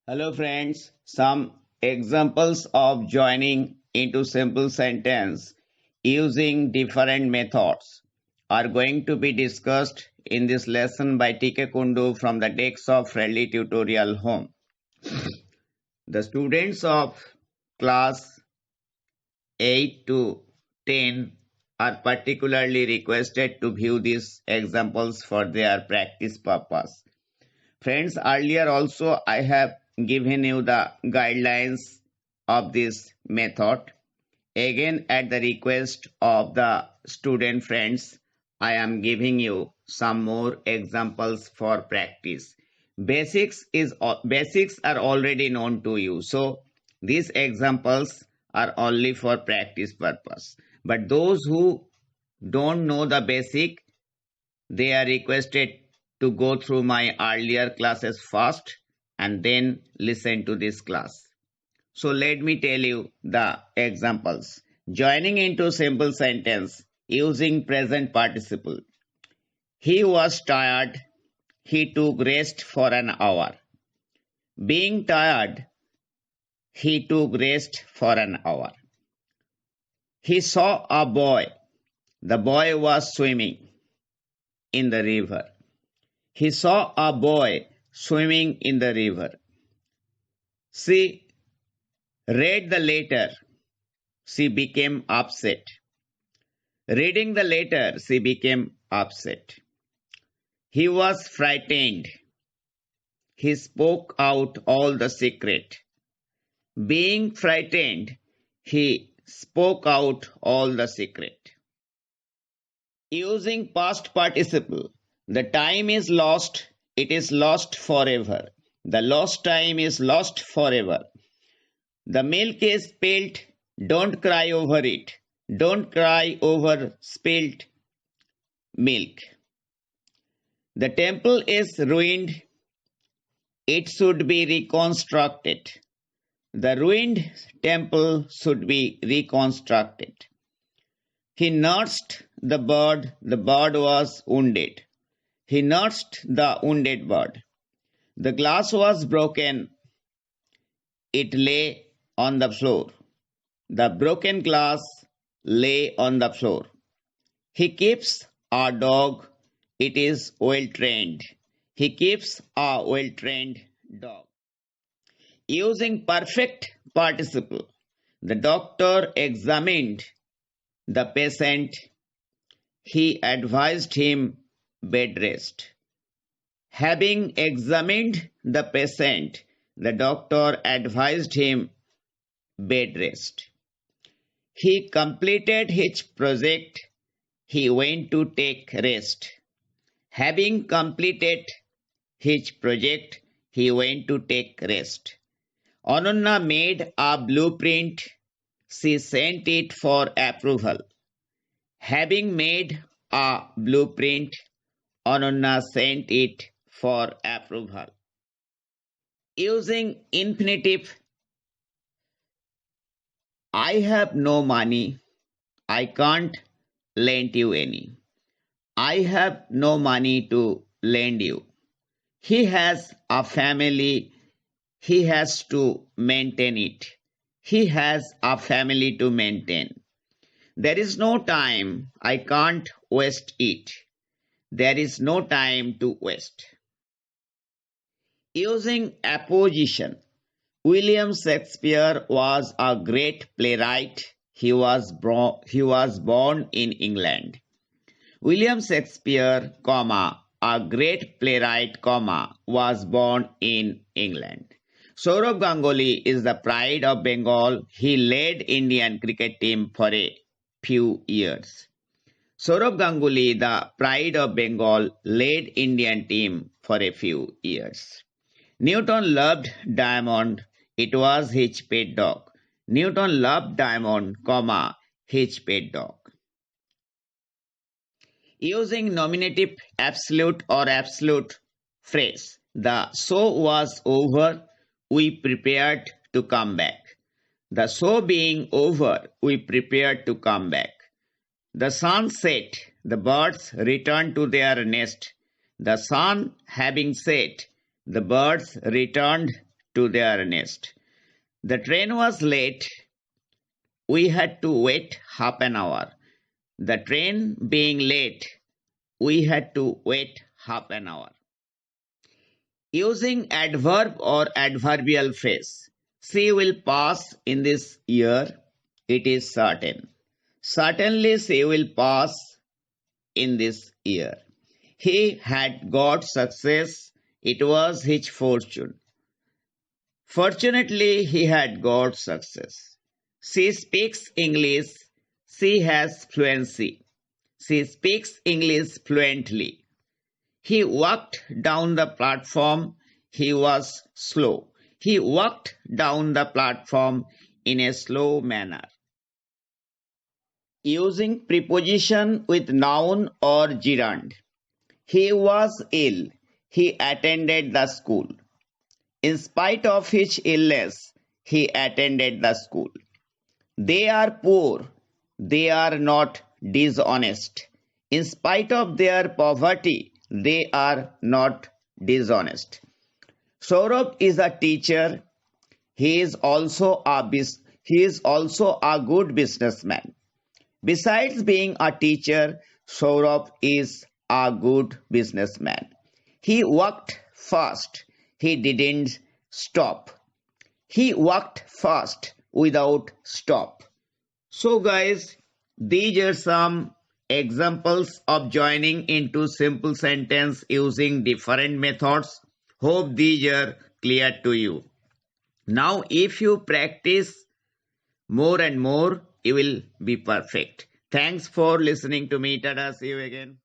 Hello friends, some examples of joining into simple sentence using different methods are going to be discussed in this lesson by TK Kundu from the text of Friendly Tutorial Home. The students of class 8 to 10 are particularly requested to view these examples for their practice purpose. Friends, earlier also I have given you the guidelines of this method. Again, at the request of the student friends, I am giving you some more examples for practice. Basics are already known to you, so these examples are only for practice purpose. But those who don't know the basic, they are requested to go through my earlier classes first and then listen to this class. So let me tell you the examples. Joining into simple sentence using present participle. He was tired. He took rest for an hour. Being tired, he took rest for an hour. He saw a boy. The boy was swimming in the river. He saw a boy swimming in the river. She read the letter. She became upset. Reading the letter, she became upset. He was frightened. He spoke out all the secret. Being frightened, he spoke out all the secret. Using past participle, the time is lost, it is lost forever. The lost time is lost forever. The milk is spilled, don't cry over it. Don't cry over spilled milk. The temple is ruined, it should be reconstructed. The ruined temple should be reconstructed. He nursed the bird was wounded. He nursed the wounded bird. The glass was broken, it lay on the floor. The broken glass lay on the floor. He keeps a dog, it is well trained. He keeps a well trained dog. Using perfect participle, the doctor examined the patient. He advised him bed rest. Having examined the patient, the doctor advised him bed rest. He completed his project. He went to take rest. Having completed his project, he went to take rest. Ananya made a blueprint. She sent it for approval. Having made a blueprint, Ananya sent it for approval. Using infinitive, I have no money. I can't lend you any. I have no money to lend you. He has a family. He has to maintain it. He has a family to maintain. There is no time. I can't waste it. There is no time to waste. Using apposition, William Shakespeare was a great playwright. He was born in England. William Shakespeare, a great playwright, was born in England. Sourav Ganguly is the pride of Bengal. He led Indian cricket team for a few years. Sourav Ganguly, the pride of Bengal, led Indian team for a few years. Newton loved Diamond. It was his pet dog. Newton loved Diamond, his pet dog. Using nominative absolute or absolute phrase. The show was over. We prepared to come back. The show being over, we prepared to come back. The sun set. The birds returned to their nest. The sun having set, the birds returned to their nest. The train was late. We had to wait half an hour. The train being late, we had to wait half an hour. Using adverb or adverbial phrase. She will pass in this year. It is certain. Certainly she will pass in this year. He had got success. It was his fortune. Fortunately, he had got success. She speaks English. She has fluency. She speaks English fluently. He walked down the platform. He was slow. He walked down the platform in a slow manner. Using preposition with noun or gerund. He was ill. He attended the school. In spite of his illness, he attended the school. They are poor. They are not dishonest. In spite of their poverty, they are not dishonest. Saurabh is a teacher. He is also a good businessman. Besides being a teacher, Saurabh is a good businessman. He worked fast. He didn't stop. He worked fast without stop. So guys, these are some examples of joining into simple sentence using different methods. Hope these are clear to you. Now if you practice more and more, you will be perfect. Thanks for listening to me. Tada, see you again.